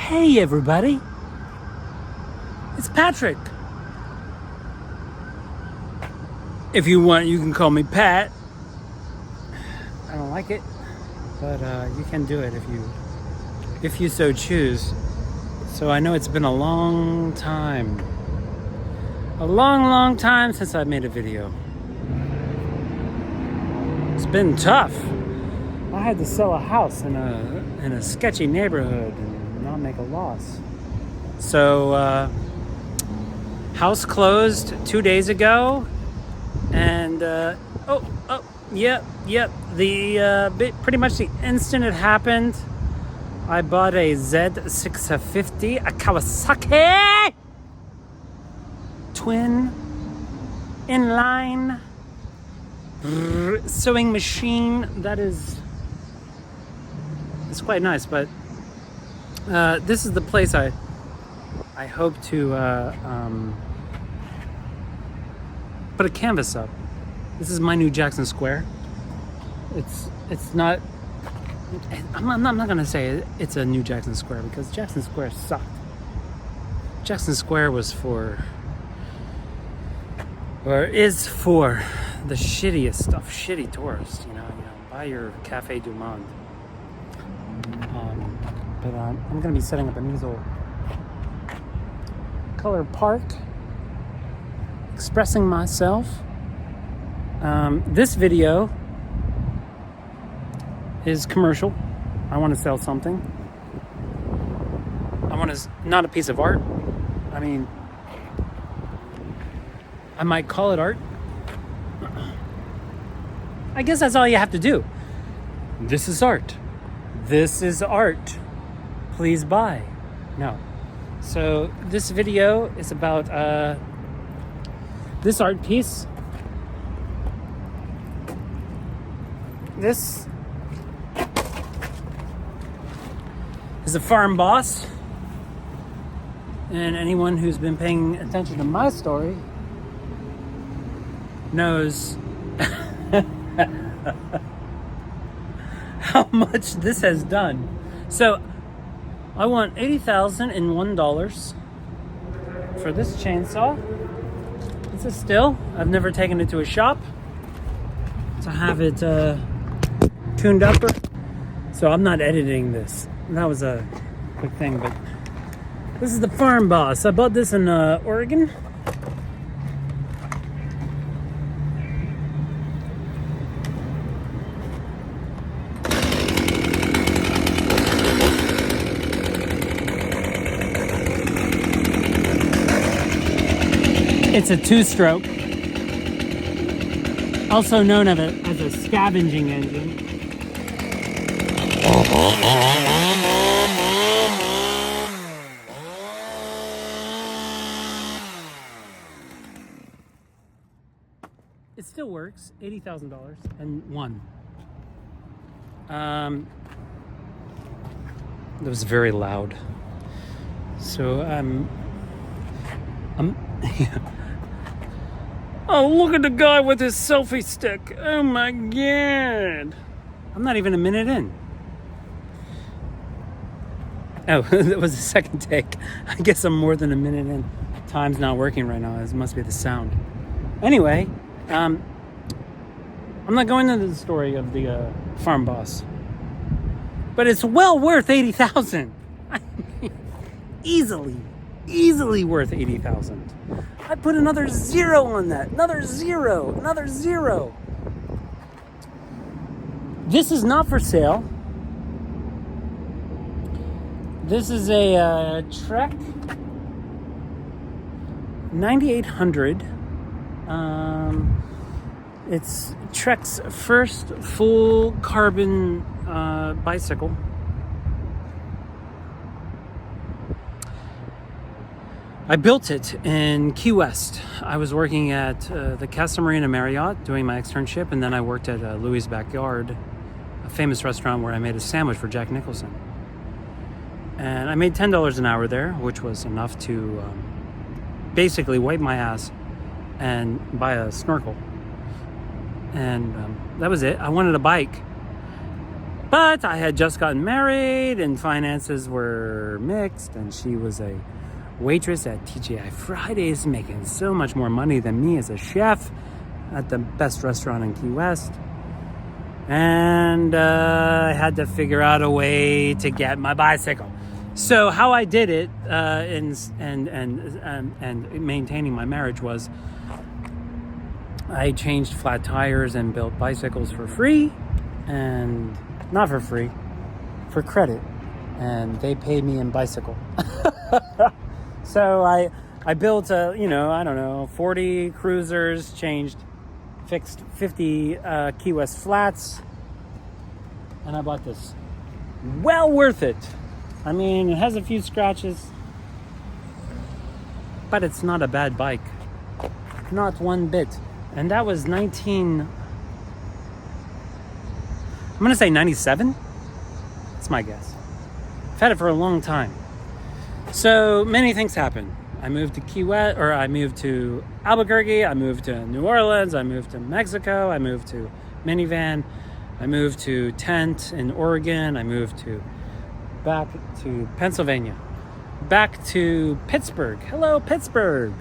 Hey everybody, it's Patrick. If you want, you can call me Pat. I don't like it, but you can do it if you so choose. So I know it's been a long time since I've made a video. It's been tough. I had to sell a house in a sketchy neighborhood and not make a loss. So house closed 2 days ago, and yep. The pretty much the instant it happened, I bought a Z650, a Kawasaki twin inline sewing machine. It's quite nice, but this is the place I hope to put a canvas up. This is my new Jackson Square. It's not. I'm not gonna say it's a new Jackson Square, because Jackson Square sucked. Jackson Square was is for the shittiest stuff, shitty tourists. You know, buy your Cafe du Monde. But I'm gonna be setting up an easel color park, expressing myself. This video is commercial. I want to sell something. Not a piece of art. I mean, I might call it art. I guess that's all you have to do. This is art. This is art. Please buy. No. So this video is about this art piece. This is a farm boss, and anyone who's been paying attention to my story knows how much this has done. So I want $80,001 for this chainsaw. It's a still. I've never taken it to a shop to have it tuned up. So I'm not editing this. That was a quick thing, but this is the farm boss. I bought this in Oregon. It's a two-stroke, also known as a scavenging engine. It still works. $80,000 and one. That was very loud. So oh, look at the guy with his selfie stick. Oh my God. I'm not even a minute in. Oh, that was the second take. I guess I'm more than a minute in. Time's not working right now. This must be the sound. Anyway, I'm not going into the story of the farm boss, but it's well worth $80,000. I mean, easily worth $80,000. I put another zero on that. Another zero. This is not for sale. This is a Trek 9800. It's Trek's first full carbon bicycle. I built it in Key West. I was working at the Casa Marina Marriott doing my externship, and then I worked at Louis' Backyard, a famous restaurant where I made a sandwich for Jack Nicholson. And I made $10 an hour there, which was enough to basically wipe my ass and buy a snorkel. And that was it. I wanted a bike. But I had just gotten married and finances were mixed, and she was a waitress at TGI Fridays, making so much more money than me as a chef at the best restaurant in Key West. And I had to figure out a way to get my bicycle. So how I did it and maintaining my marriage was I changed flat tires and built bicycles for free, and not for free, for credit, and they paid me in bicycle. So I built 40 cruisers, fixed 50 Key West flats, and I bought this. Well worth it. I mean, it has a few scratches, but it's not a bad bike. Not one bit. And that was I'm going to say 97? That's my guess. I've had it for a long time. So many things happened. I moved to Key West, or I moved to Albuquerque, I moved to New Orleans, I moved to Mexico, I moved to minivan, I moved to tent in Oregon, I moved back to Pennsylvania, back to Pittsburgh. Hello, Pittsburgh.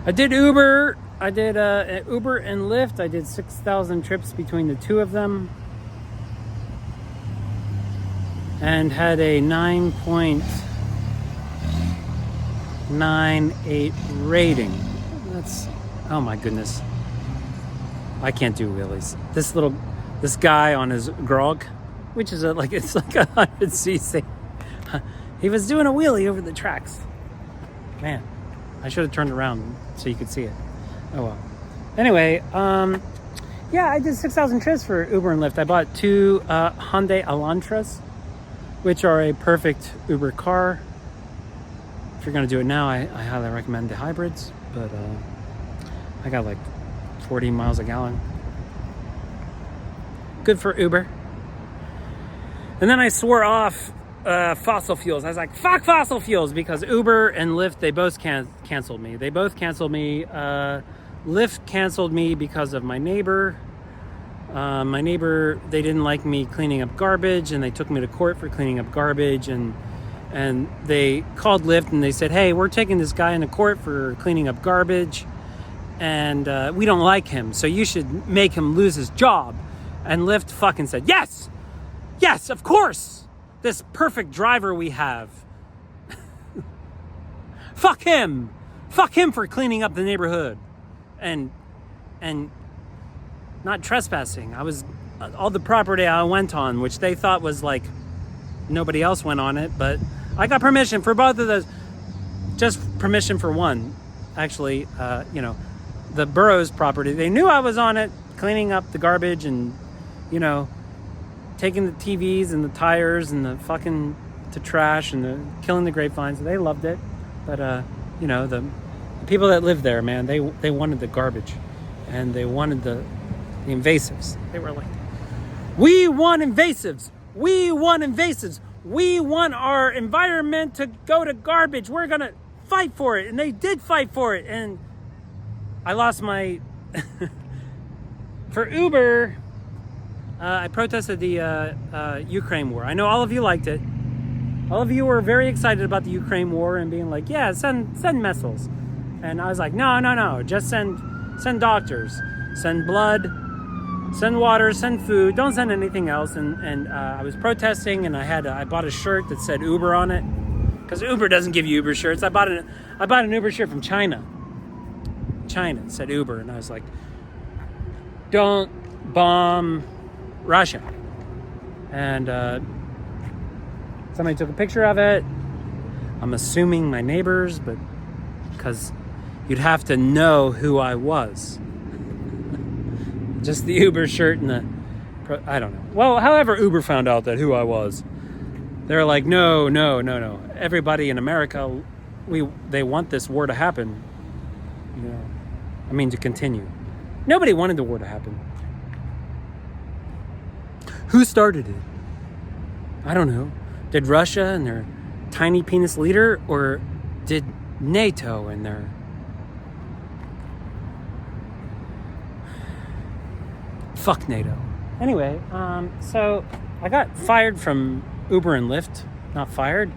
I did Uber. I did Uber and Lyft. I did 6,000 trips between the two of them, and had a 9.98 rating. That's, oh my goodness. I can't do wheelies. This guy on his Grog, which is it's like 100cc. He was doing a wheelie over the tracks. Man, I should have turned around so you could see it. Oh well. Anyway, I did 6,000 trips for Uber and Lyft. I bought two Hyundai Elantras, which are a perfect Uber car. If you're going to do it now, I highly recommend the hybrids, but I got 40 miles a gallon. Good for Uber. And then I swore off fossil fuels. I was like, fuck fossil fuels, because Uber and Lyft, they both canceled me. They both canceled me. Lyft canceled me because of my neighbor. My neighbor, they didn't like me cleaning up garbage, and they took me to court for cleaning up garbage, and they called Lyft and they said, hey, we're taking this guy into court for cleaning up garbage, and we don't like him, so you should make him lose his job. And Lyft fucking said, yes, of course, this perfect driver we have. Fuck him for cleaning up the neighborhood and not trespassing. I was all the property I went on, which they thought was nobody else went on it, but I got permission for both of those. Just permission for one, actually. The borough's property. They knew I was on it, cleaning up the garbage and taking the TVs and the tires and the trash and killing the grapevines. They loved it, but the people that lived there, man, they wanted the garbage, and they wanted the invasives. They were like, we want invasives. We want invasives. We want our environment to go to garbage. We're going to fight for it. And they did fight for it. And I lost my... For Uber, I protested the Ukraine war. I know all of you liked it. All of you were very excited about the Ukraine war and being like, yeah, send missiles. And I was like, no. Just send doctors. Send blood. Send water, send food, don't send anything else. And I was protesting, and I bought a shirt that said Uber on it, because Uber doesn't give you Uber shirts. I bought an Uber shirt from China. It said Uber, and I was like, don't bomb Russia. And somebody took a picture of it. I'm assuming my neighbors, but because you'd have to know who I was. Just the Uber shirt and I don't know. Well, however Uber found out that who I was, they're like, no. Everybody in America, they want this war to happen. To continue. Nobody wanted the war to happen. Who started it? I don't know. Did Russia and their tiny penis leader, or did NATO and their... Fuck NATO. Anyway, so I got fired from Uber and Lyft. Not fired,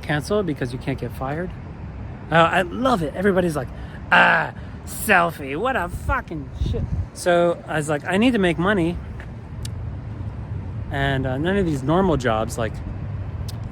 canceled because you can't get fired. I love it. Everybody's like, selfie. What a fucking shit. So I was like, I need to make money. And none of these normal jobs like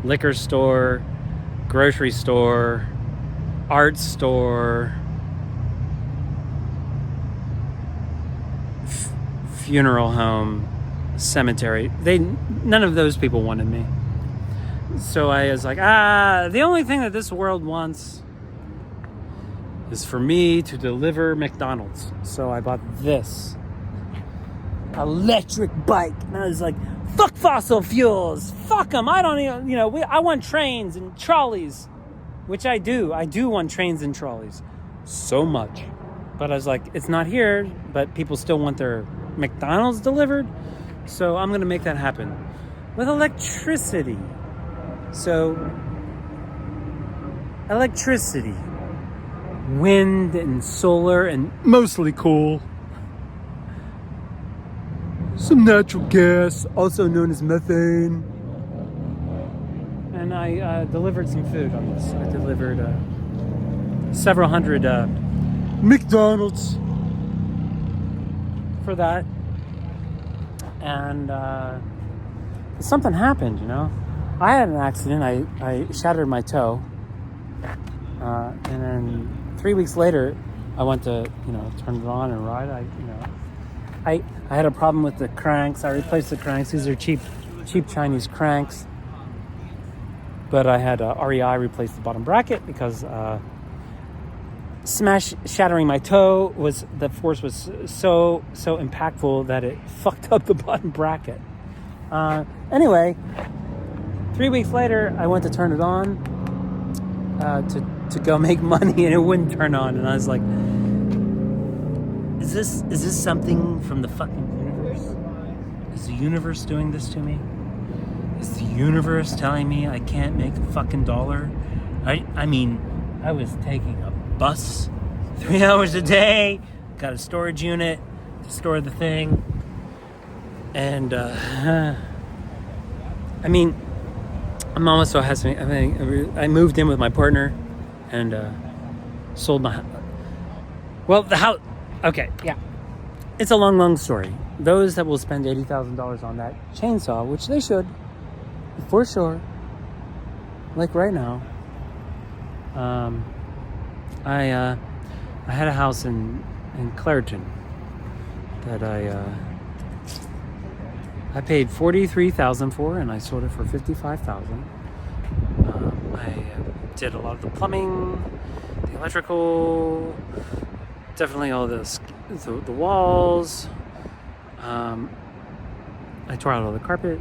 liquor store, grocery store, art store, funeral home, cemetery, none of those people wanted me. So I was like, the only thing that this world wants is for me to deliver McDonald's. So I bought this electric bike. And I was like, fuck fossil fuels. Fuck them. I don't even, I want trains and trolleys, which I do. I do want trains and trolleys so much. But I was like, it's not here, but people still want their McDonald's delivered. So I'm going to make that happen with electricity. So electricity, wind and solar and mostly coal. Some natural gas, also known as methane. And I delivered some food on this. I delivered several hundred McDonald's for that. And something happened, I had an accident. I shattered my toe. And then 3 weeks later, I went to, turn it on and ride. I had a problem with the cranks. I replaced the cranks. These are cheap Chinese cranks. But I had REI replace the bottom bracket because shattering my toe the force was so impactful that it fucked up the bottom bracket. Anyway, 3 weeks later, I went to turn it on to go make money, and it wouldn't turn on. And I was like, Is this something from the fucking universe? Is the universe doing this to me? Is the universe telling me I can't make a fucking dollar? I mean, I was taking a bus 3 hours a day, got a storage unit to store the thing, and I mean, I'm almost so hesitant. I moved in with my partner and sold my house. Well, the house. Okay, yeah. It's a long story. Those that will spend $80,000 on that chainsaw, which they should, for sure, like right now. I had a house in Clairton that I paid $43,000 for, and I sold it for $55,000. I did a lot of the plumbing, the electrical. Definitely all the walls. I tore out all the carpet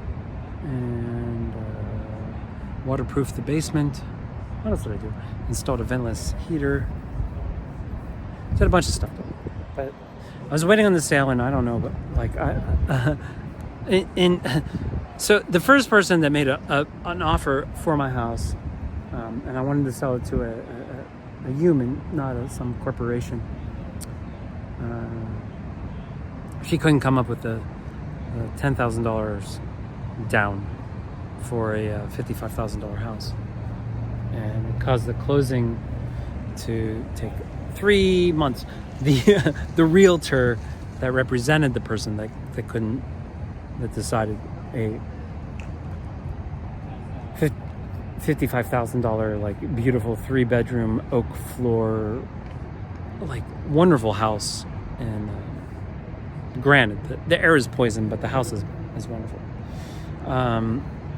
and waterproofed the basement. What else did I do? Installed a ventless heater. Did a bunch of stuff. But I was waiting on the sale, and I don't know, but like so the first person that made an offer for my house, and I wanted to sell it to a human, not some corporation. She couldn't come up with the $10,000 down for a $55,000 house, and it caused the closing to take 3 months. The realtor that represented the person that decided a $55,000 like beautiful 3-bedroom oak floor, like wonderful house. And granted, the air is poison, but the house is wonderful.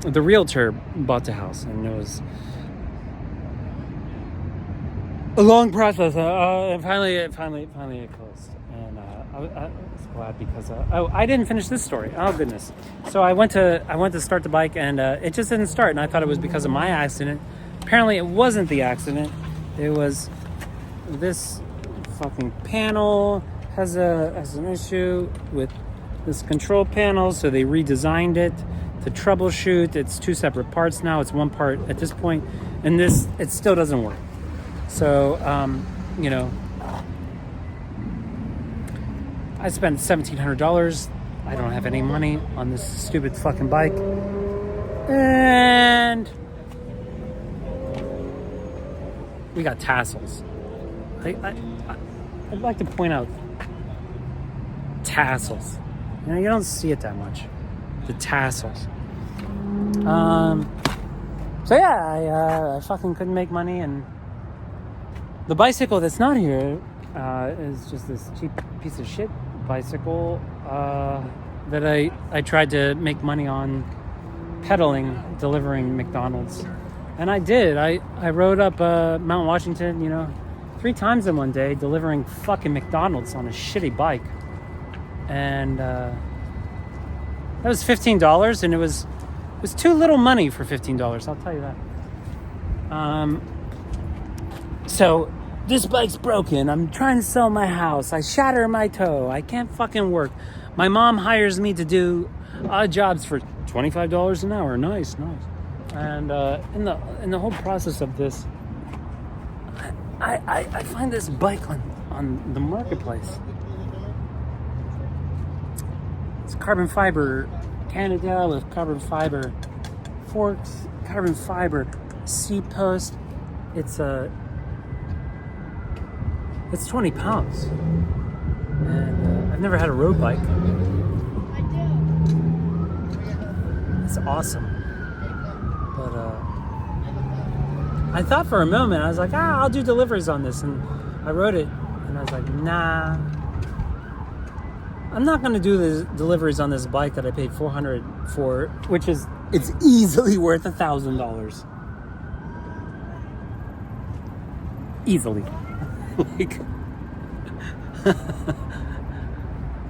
The realtor bought the house, and it was a long process. And finally it closed. And I was glad because I didn't finish this story. Oh goodness! So I went to start the bike, and it just didn't start. And I thought it was because of my accident. Apparently, it wasn't the accident. It was this fucking panel has an issue with this control panel, so they redesigned it to troubleshoot. It's 2 separate parts now. It's one part at this point, and it still doesn't work. So I spent $1,700 I don't have any money on this stupid fucking bike. And we got tassels. I'd like to point out tassels. You know, you don't see it that much. The tassels. So yeah, I fucking couldn't make money, and the bicycle that's not here is just this cheap piece of shit bicycle that I tried to make money on pedaling, delivering McDonald's. And I did. I rode up Mount Washington, 3 times in one day, delivering fucking McDonald's on a shitty bike. And that was $15, and it was too little money for $15, I'll tell you that. So this bike's broken. I'm trying to sell my house. I shatter my toe. I can't fucking work. My mom hires me to do odd jobs for $25 an hour. Nice. And in the whole process of this, I find this bike on the marketplace. It's carbon fiber, Canada with carbon fiber forks, carbon fiber seat post. It's 20 pounds. And I've never had a road bike. It's awesome. But I thought for a moment, I was like, I'll do deliveries on this. And I rode it, and I was like, nah. I'm not going to do the deliveries on this bike that I paid $400 for, which is, it's easily worth $1,000. Easily. Like,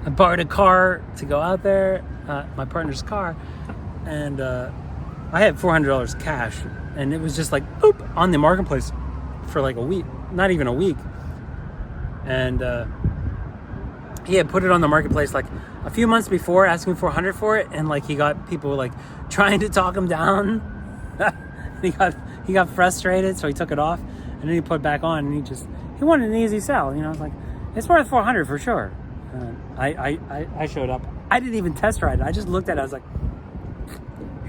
I borrowed a car to go out there, my partner's car, and I had $400 cash, and it was just like, boop, on the marketplace for like a week, not even a week. And he had put it on the marketplace like a few months before, asking $400 for it, and like he got people like trying to talk him down. he got frustrated, so he took it off, and then he put it back on, and he wanted an easy sell. I was like, it's worth $400 for sure. I showed up. I didn't even test ride it. I just looked at it. I was like,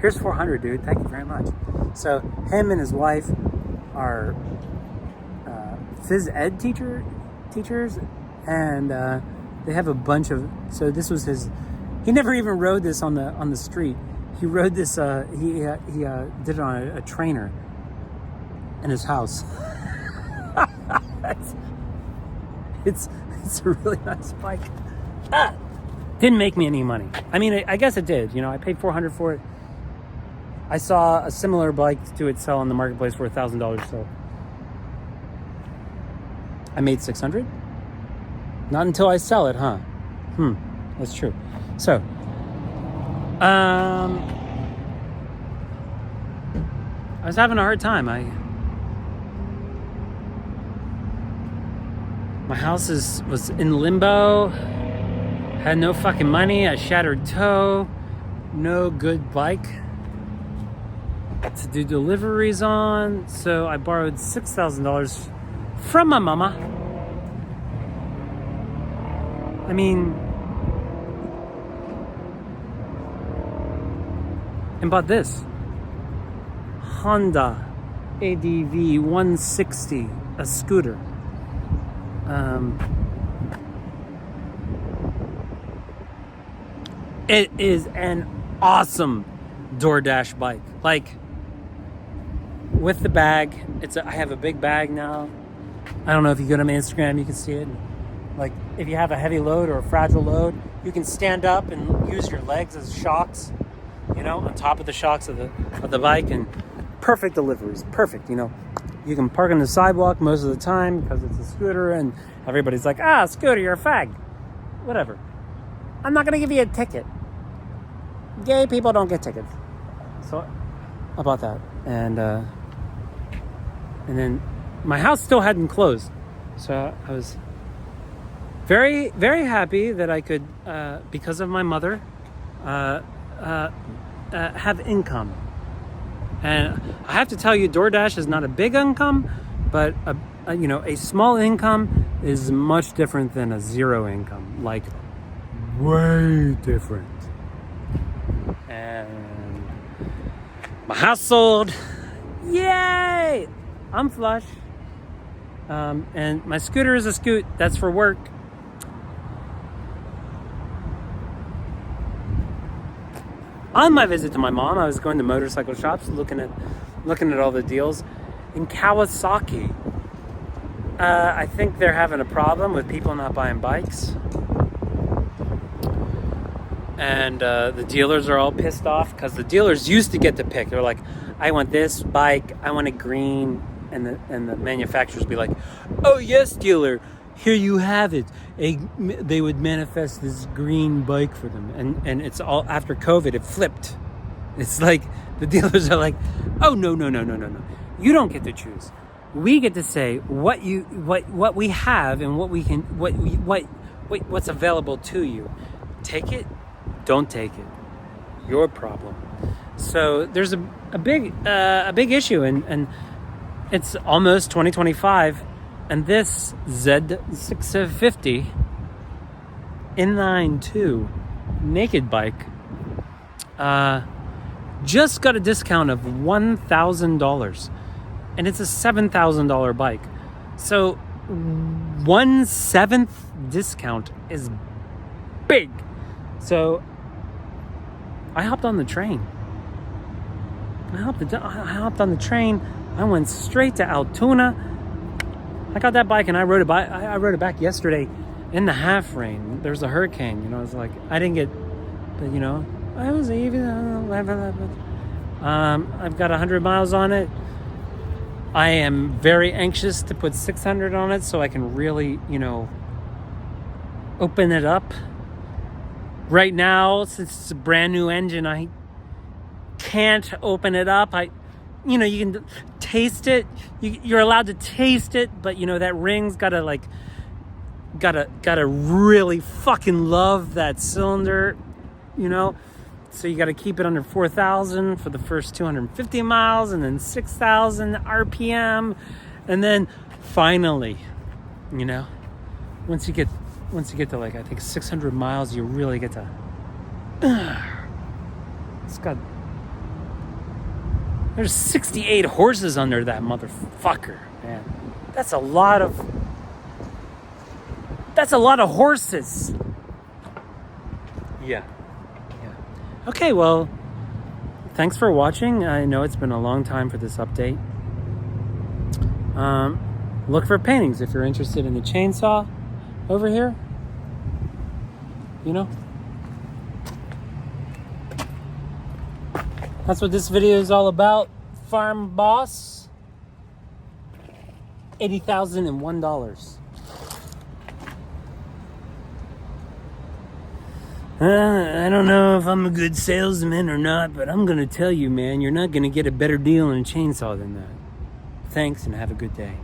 here's $400, dude. Thank you very much. So him and his wife are phys ed teachers, and they have a bunch of. So this was his. He never even rode this on the street. He rode this. He did it on a trainer in his house. It's a really nice bike. Didn't make me any money. I mean, I guess it did. I paid $400 for it. I saw a similar bike to it sell on the marketplace for $1,000. So I made $600. Not until I sell it, huh? That's true. So, I was having a hard time. My house was in limbo. Had no fucking money. A shattered toe. No good bike to do deliveries on. So I borrowed $6,000 from my mama. I mean, and bought this Honda ADV 160, a scooter. It is an awesome DoorDash bike. Like, with the bag, I have a big bag now. I don't know if you go to my Instagram, you can see it. Like, if you have a heavy load or a fragile load, you can stand up and use your legs as shocks, on top of the shocks of the bike, and perfect deliveries. Perfect, You can park on the sidewalk most of the time because it's a scooter, and everybody's like, scooter, you're a fag. Whatever. I'm not going to give you a ticket. Gay people don't get tickets. So I bought that. And then my house still hadn't closed. So I was very, very happy that I could, because of my mother, have income. And I have to tell you, DoorDash is not a big income, but a small income is much different than a zero income. Like, way different. And my house sold. Yay! I'm flush. And my scooter is a scoot. That's for work. On my visit to my mom, I was going to motorcycle shops, looking at all the deals. In Kawasaki, I think they're having a problem with people not buying bikes. And the dealers are all pissed off because the dealers used to get to pick. They're like, I want this bike, I want it green. And the manufacturers would be like, oh yes, dealer, here you have it. They would manifest this green bike for them. And it's all, after COVID, it flipped. It's like, the dealers are like, oh, no. You don't get to choose. We get to say what we have and what we can, what's available to you. Take it, don't take it. Your problem. So there's a big issue, and it's almost 2025, and this Z650 inline 2 naked bike just got a discount of $1,000, and it's a $7,000 bike. So 1/7 discount is big. So I hopped on the train. I hopped on the train. I went straight to Altoona. I got that bike and I rode it back yesterday in the half rain. There was a hurricane, you know. I was like, I didn't get, but you know, I was even. I've got 100 miles on it. I am very anxious to put 600 on it so I can really, you know, open it up. Right now, since it's a brand new engine, I can't open it up. You know, you can taste it. You're allowed to taste it, but you know that ring's gotta really fucking love that cylinder, you know. So you gotta keep it under 4,000 for the first 250 miles, and then 6,000 RPM, and then finally, you know, once you get to like I think 600 miles, you really get to. It's got. There's 68 horses under that motherfucker, man. That's a lot of horses. Yeah. Okay, well, thanks for watching. I know it's been a long time for this update. Look for paintings if you're interested in the chainsaw over here. You know? That's what this video is all about. Farm Boss. $80,001. I don't know if I'm a good salesman or not, but I'm going to tell you, man, you're not going to get a better deal on a chainsaw than that. Thanks, and have a good day.